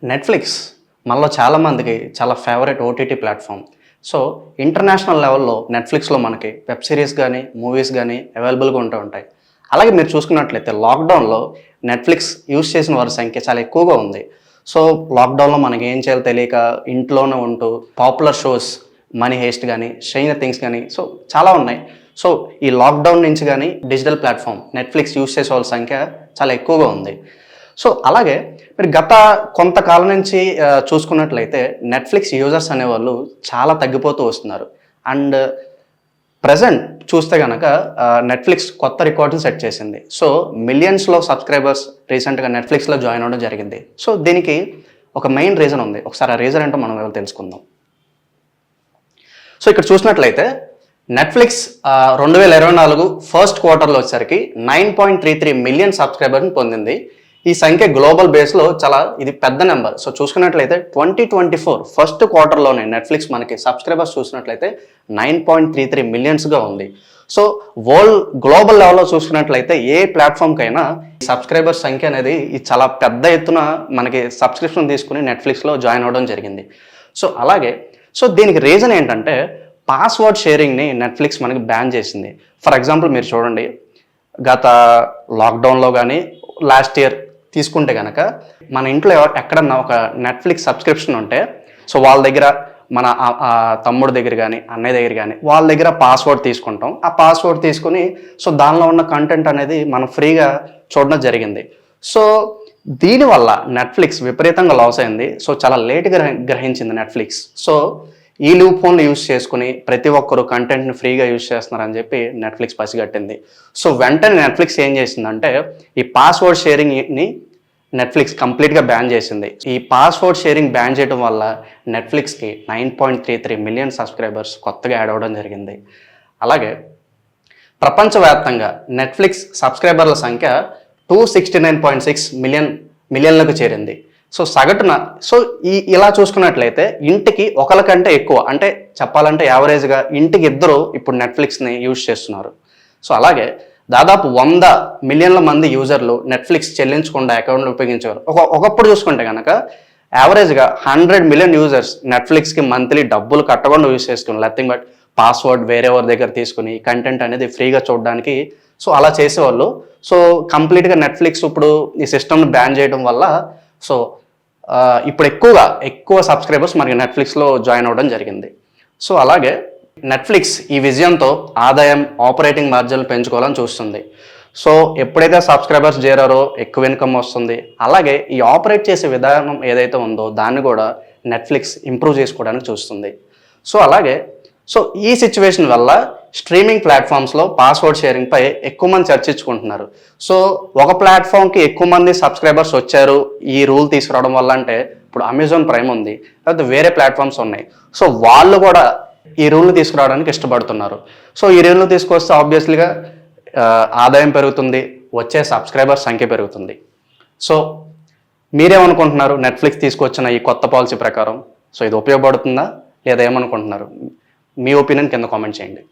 Netflix మనలో చాలామందికి చాలా favourite OTT platform. So, international లెవెల్‌లో నెట్‌ఫ్లిక్స్‌లో మనకి వెబ్ సీరీస్ గానీ, మూవీస్ గానీ అవైలబుల్‌గా ఉంటూ ఉంటాయి. అలాగే మీరు చూసుకున్నట్లయితే లాక్‌డౌన్‌లో నెట్‌ఫ్లిక్స్ యూజ్ చేసిన వారి సంఖ్య చాలా ఎక్కువగా ఉంది. సో, లాక్‌డౌన్‌లో మనకి ఏం చేయాలో తెలియక ఇంట్లోనే ఉంటూ పాపులర్ షోస్ 'మనీ హెయిస్ట్' గానీ, 'స్ట్రేంజర్ థింగ్స్' గానీ సో చాలా ఉన్నాయి. సో, ఈ లాక్‌డౌన్ నుంచి గానీ డిజిటల్ ప్లాట్‌ఫామ్ నెట్‌ఫ్లిక్స్ యూజ్ చేసే వాళ్ళ సంఖ్య చాలా ఎక్కువగా ఉంది. సో, అలాగే మీరు గత కొంతకాలం నుంచి చూసుకున్నట్లయితే నెట్‌ఫ్లిక్స్ యూజర్స్ అనేవాళ్ళు చాలా తగ్గిపోతూ వస్తున్నారు. అండ్ ప్రెజెంట్ చూస్తే గనక నెట్‌ఫ్లిక్స్ కొత్త రికార్డ్‌ని సెట్ చేసింది. సో, మిలియన్స్‌లో సబ్‌స్క్రైబర్స్ రీసెంట్‌గా నెట్‌ఫ్లిక్స్‌లో జాయిన్ అవ్వడం జరిగింది. సో, దీనికి ఒక మెయిన్ రీజన్ ఉంది. ఒకసారి ఆ రీజన్ ఏంటో మనం ఎవరో తెలుసుకుందాం. సో, ఇక్కడ చూసినట్లయితే నెట్‌ఫ్లిక్స్ 2024 ఫస్ట్ క్వార్టర్‌లో వచ్చేసరికి 9.33 మిలియన్ సబ్‌స్క్రైబర్‌ని పొందింది. ఈ సంఖ్య గ్లోబల్ బేస్‌లో చాలా ఇది పెద్ద నెంబర్. సో, చూసుకున్నట్లయితే 2024 ఫస్ట్ క్వార్టర్‌లోనే నెట్‌ఫ్లిక్స్ మనకి సబ్‌స్క్రైబర్స్ చూసినట్లయితే 9.33 మిలియన్స్‌గా ఉంది. సో, గ్లోబల్ లెవెల్‌లో చూసుకున్నట్లయితే ఏ ప్లాట్‌ఫామ్‌కైనా సబ్‌స్క్రైబర్స్ సంఖ్య అనేది ఇది చాలా పెద్ద ఎత్తున మనకి సబ్స్క్రిప్షన్ తీసుకొని నెట్‌ఫ్లిక్స్‌లో జాయిన్ అవ్వడం జరిగింది. సో, అలాగే దీనికి రీజన్ ఏంటంటే పాస్వర్డ్ షేరింగ్‌ని నెట్‌ఫ్లిక్స్ మనకి బ్యాన్ చేసింది. ఫర్ ఎగ్జాంపుల్ మీరు చూడండి, గత లాక్‌డౌన్‌లో గానీ, లాస్ట్ ఇయర్ తీసుకుంటే గనక మన ఇంట్లో ఎక్కడన్నా ఒక నెట్‌ఫ్లిక్స్ సబ్స్క్రిప్షన్ ఉంటే సో, వాళ్ళ దగ్గర మన తమ్ముడి దగ్గర గానీ, అన్నయ్య దగ్గర గానీ వాళ్ళ దగ్గర పాస్వర్డ్ తీసుకుంటాం. ఆ పాస్వర్డ్ తీసుకొని సో, దానిలో ఉన్న కంటెంట్ అనేది మనం ఫ్రీగా చూడడం జరిగింది. సో, దీనివల్ల నెట్‌ఫ్లిక్స్ విపరీతంగా లాస్ అయింది. సో, చాలా లేట్‌గా గ్రహించింది నెట్‌ఫ్లిక్స్. సో, ఈ లూప్ హోల్‌ని యూజ్ చేసుకొని ప్రతి ఒక్కరు కంటెంట్‌ని ఫ్రీగా యూజ్ చేస్తున్నారని చెప్పి నెట్‌ఫ్లిక్స్ పసిగట్టింది. సో, వెంటనే నెట్‌ఫ్లిక్స్ ఏం చేసిందంటే ఈ పాస్వర్డ్ షేరింగ్‌ని నెట్‌ఫ్లిక్స్ కంప్లీట్‌గా బ్యాన్ చేసింది. ఈ పాస్వర్డ్ షేరింగ్ బ్యాన్ చేయడం వల్ల నెట్‌ఫ్లిక్స్‌కి 9.33 మిలియన్ సబ్‌స్క్రైబర్స్ కొత్తగా యాడ్ అవ్వడం జరిగింది. అలాగే ప్రపంచవ్యాప్తంగా నెట్‌ఫ్లిక్స్ సబ్‌స్క్రైబర్ల సంఖ్య 269.6 మిలియన్లకు చేరింది. సో, సగటున ఇలా చూసుకున్నట్లయితే ఇంటికి ఒకళ్ళకంటే ఎక్కువ అంటే చెప్పాలంటే యావరేజ్‌గా ఇంటికి ఇద్దరు ఇప్పుడు నెట్‌ఫ్లిక్స్‌ని యూజ్ చేస్తున్నారు. సో, అలాగే దాదాపు 100 మిలియన్ల మంది యూజర్లు నెట్‌ఫ్లిక్స్ చెల్లించకుండా అకౌంట్లు ఉపయోగించేవారు. ఒకప్పుడు చూసుకుంటే కనుక యావరేజ్‌గా 100 మిలియన్ యూజర్స్ నెట్‌ఫ్లిక్స్‌కి మంత్లీ డబ్బులు కట్టకుండా యూజ్ చేసుకున్నారు. నథింగ్ బట్ పాస్వర్డ్ వేరే వారి దగ్గర తీసుకుని కంటెంట్ అనేది ఫ్రీగా చూడడానికి సో, అలా చేసేవాళ్ళు. సో, కంప్లీట్‌గా నెట్‌ఫ్లిక్స్ ఇప్పుడు ఈ సిస్టమ్‌ని బ్యాన్ చేయడం వల్ల సో, ఇప్పుడు ఎక్కువ సబ్‌స్క్రైబర్స్ మనకి నెట్‌ఫ్లిక్స్‌లో జాయిన్ అవ్వడం జరిగింది. సో, అలాగే నెట్‌ఫ్లిక్స్ ఈ విజయంతో ఆదాయం, ఆపరేటింగ్ మార్జిన్లు పెంచుకోవాలని చూస్తుంది. సో, ఎప్పుడైతే సబ్‌స్క్రైబర్స్ చేరారో ఎక్కువ ఇన్కమ్ వస్తుంది. అలాగే ఈ ఆపరేట్ చేసే విధానం ఏదైతే ఉందో దాన్ని కూడా నెట్‌ఫ్లిక్స్ ఇంప్రూవ్ చేసుకోవడానికి చూస్తుంది. సో, అలాగే ఈ సిచ్యువేషన్ వల్ల స్ట్రీమింగ్ ప్లాట్‌ఫామ్స్‌లో పాస్వర్డ్ షేరింగ్‌పై ఎక్కువ మంది చర్చించుకుంటున్నారు. సో, ఒక ప్లాట్‌ఫామ్‌కి ఎక్కువ మంది సబ్‌స్క్రైబర్స్ వచ్చారు ఈ రూల్ తీసుకురావడం వల్ల అంటే ఇప్పుడు అమెజాన్ ప్రైమ్ ఉంది. లేకపోతే వేరే ప్లాట్‌ఫామ్స్ ఉన్నాయి. సో, వాళ్ళు కూడా ఈ రూల్‌ని తీసుకురావడానికి ఇష్టపడుతున్నారు. సో, ఈ రూల్‌ని తీసుకొస్తే ఆబ్వియస్లీగా ఆదాయం పెరుగుతుంది. వచ్చే సబ్‌స్క్రైబర్స్ సంఖ్య పెరుగుతుంది. సో, మీరేమనుకుంటున్నారు నెట్‌ఫ్లిక్స్ తీసుకొచ్చిన ఈ కొత్త పాలసీ ప్రకారం? సో, ఇది ఉపయోగపడుతుందా? లేదా ఏమనుకుంటున్నారు? మీ ఒపీనియన్ కింద కామెంట్ చేయండి.